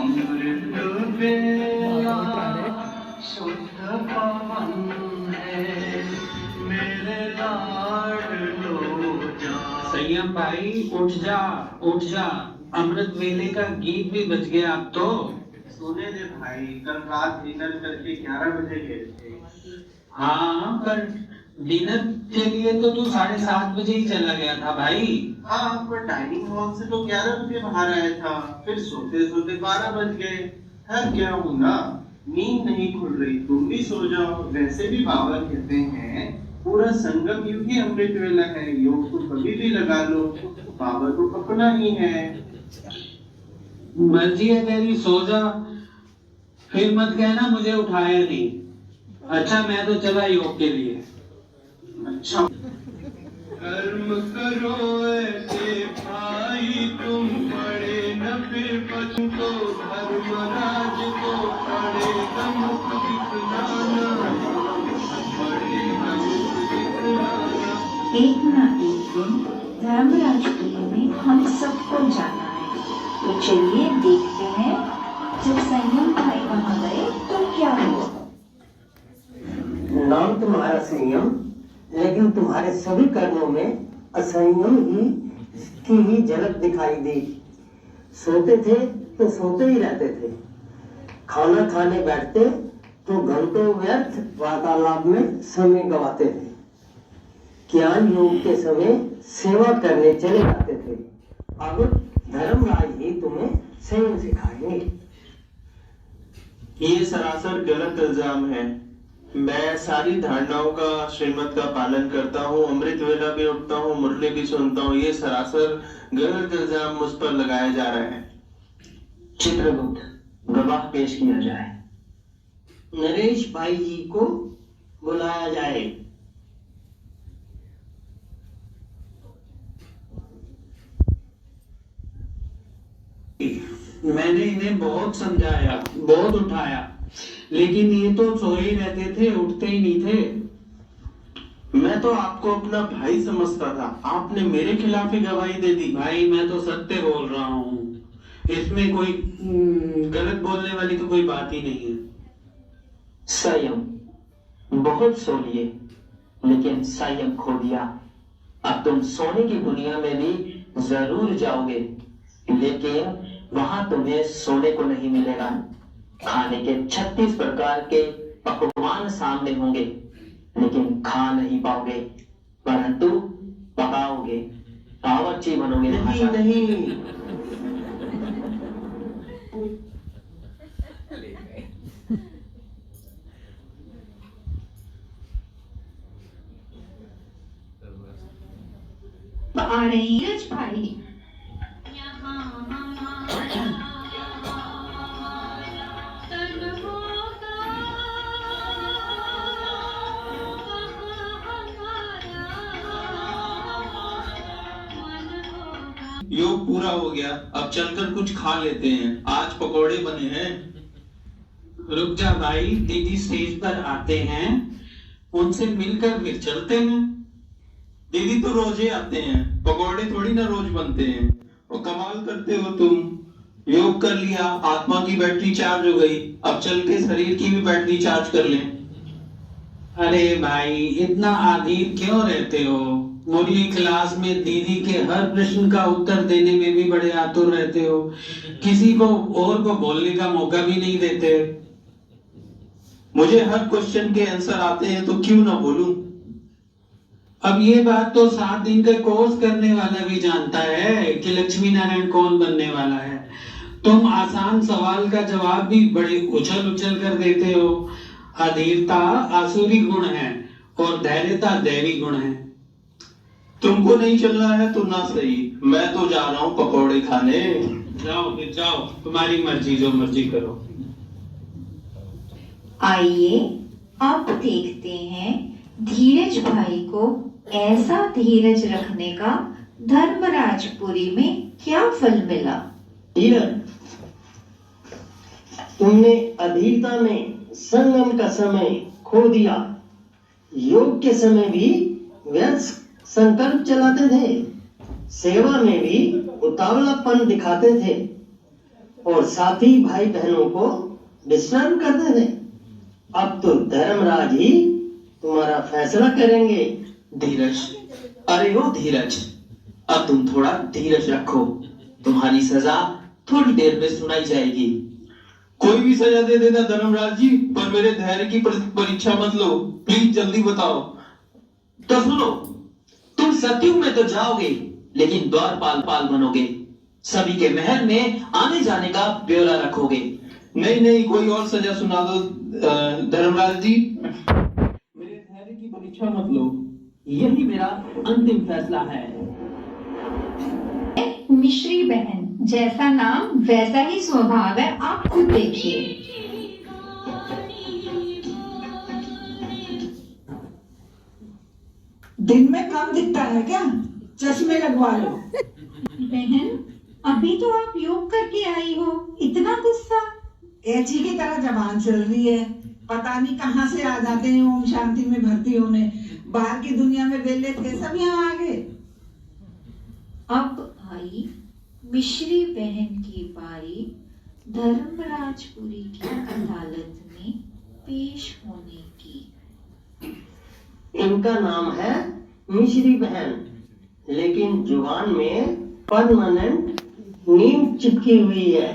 अमृत बेला शुद्ध पवन है, मेरे लाडलो जा। संयम भाई उठ जा, उठ जा। अमृत वेले का गीत भी बज गया अब तो। सोने दे भाई, कल रात डिनर करके 11 बजे गए थे। हाँ पर डिनर के लिए तो तू 7:30 बजे ही चला गया था भाई। हाँ पर डाइनिंग हॉल से तो 11 बजे बाहर आया था, फिर सोते सोते 12 बज गए। थक गया हूँ ना, नींद नहीं खुल रही, तुम भी सो जाओ। वैसे भी बाबा कहते हैं पूरा संगम युग ही अमृत वेला है, योग तो कभी भी लगा लो, बाबा तो अपना ही है। मर्जी है तेरी, सो जा। फिर मत कहना मुझे उठाया नहीं। अच्छा मैं तो चला योग के लिए। अच्छा कर्म करो ऐसे भाई, तुम बड़े न फिर बचो, धर्मराज को पड़ेगा मुख दिखलाना, पड़ेगा मुख दिखलाना। एक ना एक दिन धर्मराजपुरी में हम सबको जाना है, तो चलिए देखते हैं जब संयम भाई वहाँ गए तो क्या हुआ। नाम तुम्हारा संयम, लेकिन तुम्हारे सभी कर्मों में असंयम की झलक दिखाई दी। सोते थे तो सोते ही रहते थे, खाना खाने बैठते तो घंटों व्यर्थ वार्तालाप में समय गवाते थे, ज्ञान योग के समय सेवा करने चले जाते थे। अब धर्मराज ही तुम्हें संयम सिखाएंगे। ये सरासर गलत इल्जाम है। मैं सारी धारणाओं का, श्रीमत का पालन करता हूँ, अमृत वेला भी उठता हूँ, मुरली भी सुनता हूँ। ये सरासर गलत इल्जाम मुझ पर लगाया जा रहा है। चित्रगुप्त, गवाह पेश किया जाए। नरेश भाई जी को बुलाया जाए। मैंने इन्हें बहुत समझाया, बहुत उठाया, लेकिन ये तो सोए ही रहते थे, उठते ही नहीं थे। मैं तो आपको अपना भाई समझता था, आपने मेरे खिलाफ ही गवाही दे दी। भाई मैं तो सत्य बोल रहा हूँ, इसमें कोई गलत बोलने वाली तो कोई बात ही नहीं है। संयम, बहुत सो लिए लेकिन संयम खो दिया। अब तुम सोने की दुनिया में भी जरूर जाओगे, लेकिन वहां तुम्हें सोने को नहीं मिलेगा। खाने के 36 प्रकार के पकवान सामने होंगे, लेकिन खा नहीं पाओगे, परंतु पकाओगे, बावर्ची बनोगे। नहीं नहीं, आ रही है भाई। योग पूरा हो गया, अब चलकर कुछ खा लेते हैं। आज पकोड़े बने हैं। रुक जा भाई, दीदी स्टेज पर आते हैं, उनसे मिलकर फिर चलते हैं। दीदी तो रोज ही आते हैं, पकोड़े थोड़ी ना रोज बनते हैं। और कमाल करते हो तुम, योग कर लिया, आत्मा की बैटरी चार्ज हो गई, अब चल के शरीर की भी बैटरी चार्ज कर लें। अरे भाई इतना आधीर क्यों रहते हो? मुरली क्लास में दीदी के हर प्रश्न का उत्तर देने में भी बड़े आतुर रहते हो, किसी को और को बोलने का मौका भी नहीं देते। मुझे हर क्वेश्चन के आंसर आते हैं तो क्यों ना बोलूं। अब ये बात तो 7 दिन का कोर्स करने वाला भी जानता है कि लक्ष्मी नारायण कौन बनने वाला है। तुम आसान सवाल का जवाब भी बड़े उछल उछल कर देते हो। अधीरता आसुरी गुण है और धैर्यता दैवी गुण है। तुमको नहीं चलना है तो ना सही, मैं तो जा रहा हूँ पकोड़े खाने। जाओ फिर जाओ, तुम्हारी मर्जी, जो मर्जी करो। आइए अब देखते हैं धीरज भाई को ऐसा धीरज रखने का धर्मराजपुरी में क्या फल मिला। धीरज, तुमने अधीरता में संगम का समय खो दिया, योग के समय भी व्यर्थ संकल्प चलाते थे, सेवा में भी उतावलापन दिखाते थे, और साथी भाई बहनों को डिस्टर्ब करते थे। अब तो धर्मराज ही तुम्हारा फैसला करेंगे। धीरज, अरे ओ धीरज, अब तुम थोड़ा धीरज रखो। तुम्हारी सजा थोड़ी देर में सुनाई जाएगी। कोई भी सजा दे देना धर्मराज जी, पर मेरे धैर्य की परीक्षा मत लो। प्लीज जल्दी बताओ। तो सुनो, तुम सतयुग में तो जाओगे, लेकिन द्वारपाल पाल बनोगे। सभी के महल में आने जाने का ब्यौरा रखोगे। नहीं नहीं, कोई और सजा सुना दो धर्मराज जी। मेरे धैर्य की परीक्षा मत लो। यही मेरा अंतिम फैसला है। मिश्री बहन, जैसा नाम वैसा ही स्वभाव है, आप खुद देखिए। दिन में कम दिखता है क्या? चश्मे लगवा लो। बहन, अभी तो आप योग करके आई हो, इतना गुस्सा? एची की तरह जबान चल रही है, पता नहीं कहाँ से आ जाते हैं ओम शांति में भर्ती होने। बाहर की दुनिया में वेले थे, सब यहाँ आ गए। अब आई मिश्री बहन की बारी धर्मराजपुरी की अदालत में पेश होने की। इनका नाम है मिश्री बहन, लेकिन जुबान में परमानेंट नींद चिपकी हुई है।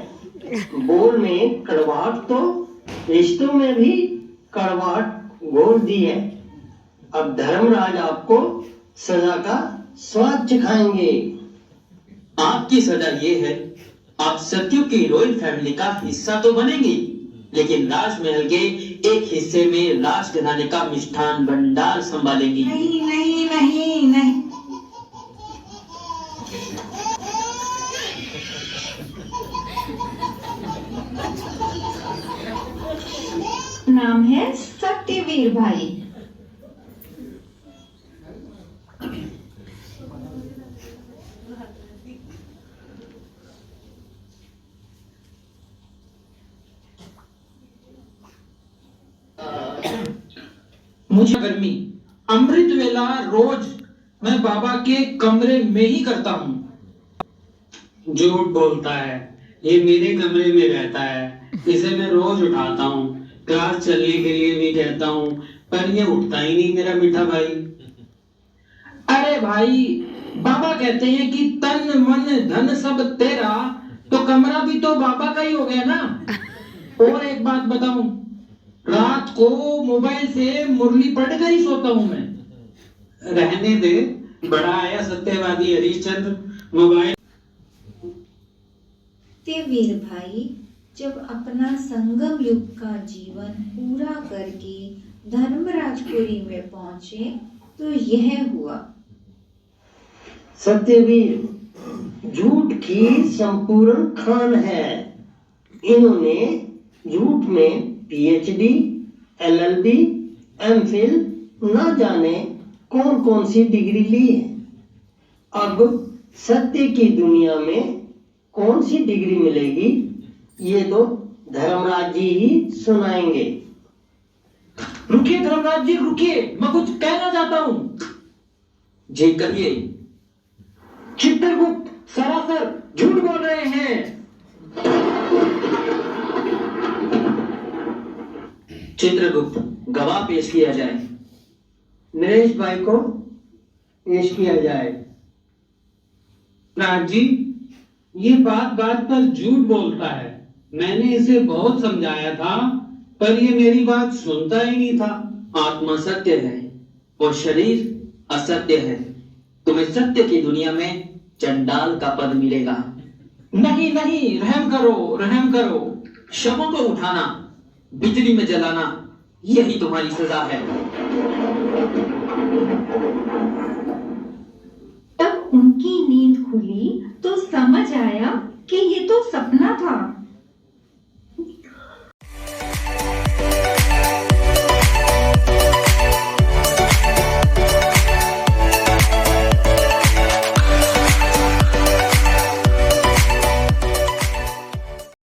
बोल में कड़वाहट तो रिश्तों में भी कड़वाहट घोल दी है। अब धर्मराज आपको सजा का स्वाद चखाएंगे। आपकी सजा ये है, आप सतयुग की रॉयल फैमिली का हिस्सा तो बनेंगे, लेकिन राजमहल के एक हिस्से में राजघराने का मिष्ठान भंडार संभालेंगी। नहीं नहीं नहीं नहीं, नाम है सत्यवीर भाई। मुझे गर्मी, अमृत वेला रोज मैं बाबा के कमरे में ही करता हूँ। झूठ बोलता है, ये मेरे कमरे में रहता है, इसे मैं रोज उठाता हूँ, क्लास चलने के लिए भी कहता हूँ, पर ये उठता ही नहीं मेरा मीठा भाई। अरे भाई, बाबा कहते हैं कि तन मन धन सब तेरा, तो कमरा भी तो बाबा का ही हो गया ना। और एक बात बताऊं, रात को मोबाइल से मुरली पढ़ कर ही सोता हूं मैं। रहने दे, बड़ा आया सत्यवादी हरिश्चंद्र मोबाइल। सत्यवीर भाई जब अपना संगम युग का जीवन पूरा करके धर्मराजपुरी में पहुंचे तो यह हुआ। सत्यवीर झूठ की संपूर्ण खान है। इन्होंने झूठ में पीएचडी, एलएलबी, एमफिल न जाने कौन कौन सी डिग्री ली है। अब सत्य की दुनिया में कौन सी डिग्री मिलेगी, ये तो धर्मराज जी ही सुनाएंगे। रुकिए धर्मराज जी, रुकिए, मैं कुछ कहना चाहता हूं। जी कहिए। चित्रगुप्त सरासर झूठ बोल रहे हैं। चित्रगुप्त, गवाह पेश किया जाए। नरेश भाई को पेश किया जाए। राज जी, ये बात बात पर झूठ बोलता है। मैंने इसे बहुत समझाया था, पर ये मेरी बात सुनता ही नहीं था। आत्मा सत्य है और शरीर असत्य है। तुम्हें सत्य की दुनिया में चंडाल का पद मिलेगा। नहीं नहीं, रहम करो, रहम करो। शवों को उठाना, बिजली में जलाना, यही तुम्हारी सजा है। तब उनकी नींद खुली तो समझ आया कि ये तो सपना था।